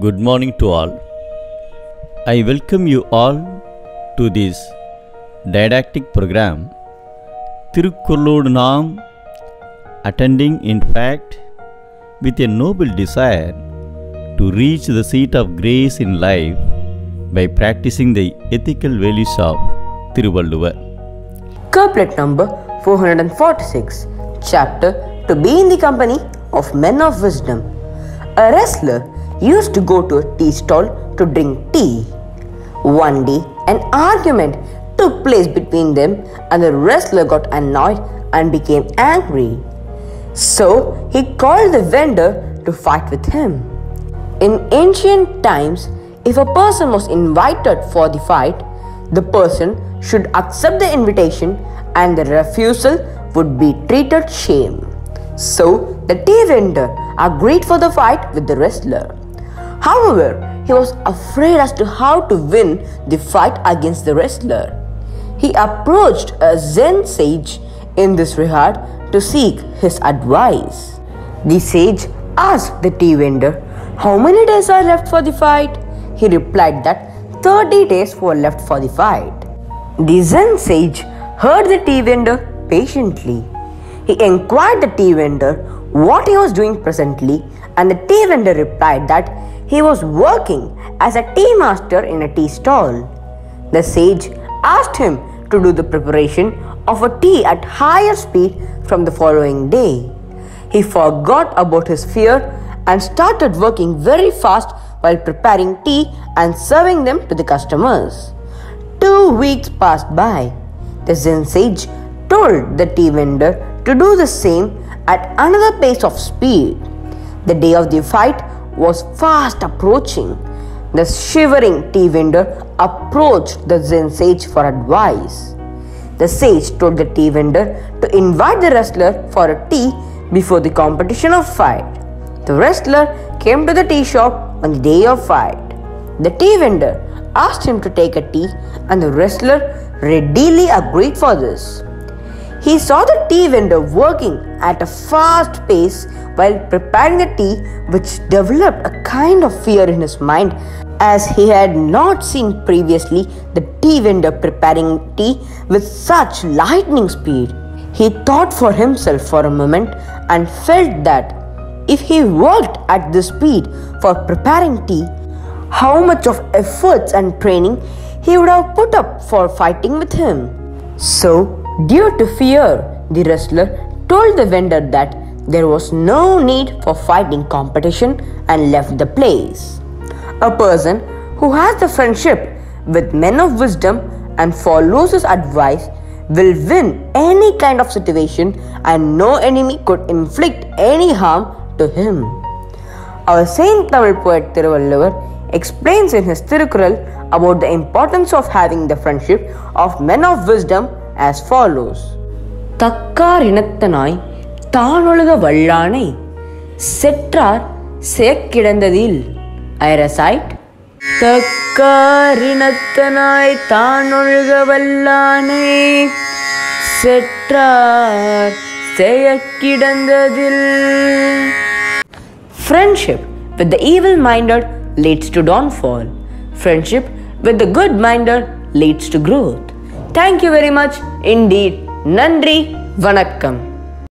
Good morning to all. I welcome you all to this didactic program, Thirukkuralodu Naam, attending in fact with a noble desire to reach the seat of grace in life by practicing the ethical values of Thiruvalluvara. Couplet number 446, chapter To be in the company of men of wisdom. A wrestler used to go to a tea stall to drink tea. One day, an argument took place between them and the wrestler got annoyed and became angry. So, he called the vendor to fight with him. In ancient times, if a person was invited for the fight, the person should accept the invitation and the refusal would be treated shame. So, the tea vendor agreed for the fight with the wrestler. However, he was afraid as to how to win the fight against the wrestler. He approached a Zen sage in this regard to seek his advice. The sage asked the tea vendor, "How many days are left for the fight?" He replied that 30 days were left for the fight. The Zen sage heard the tea vendor patiently. He inquired the tea vendor what he was doing presently, and the tea vendor replied that he was working as a tea master in a tea stall. The sage asked him to do the preparation of a tea at higher speed from the following day. He forgot about his fear and started working very fast while preparing tea and serving them to the customers. 2 weeks passed by. The Zen sage told the tea vendor to do the same at another pace of speed. The day of the fight was fast approaching. The shivering tea vendor approached the Zen sage for advice. The sage told the tea vendor to invite the wrestler for a tea before the competition of fight. The wrestler came to the tea shop on the day of fight. The tea vendor asked him to take a tea and the wrestler readily agreed for this. He saw the tea vendor working at a fast pace while preparing the tea, which developed a kind of fear in his mind as he had not seen previously the tea vendor preparing tea with such lightning speed. He thought for himself for a moment and felt that if he worked at this speed for preparing tea, how much of efforts and training he would have put up for fighting with him. So, due to fear, the wrestler told the vendor that there was no need for fighting competition and left the place. A person who has the friendship with men of wisdom and follows his advice will win any kind of situation and no enemy could inflict any harm to him. Our Saint Tamil poet Thiruvalluvara explains in his Thirukkural about the importance of having the friendship of men of wisdom as follows. Thakkar இனத்தனாய் தானொழுக வல்லானை செற்றார் செயக்கிடந்ததில். I recite. Thakkar இனத்தனாய் தானொழுக வல்லானை செற்றார் செயக்கிடந்ததில். Friendship with the evil-minded leads to downfall. Friendship with the good-minded leads to growth. Thank you very much indeed. Nandri, Vanakkam.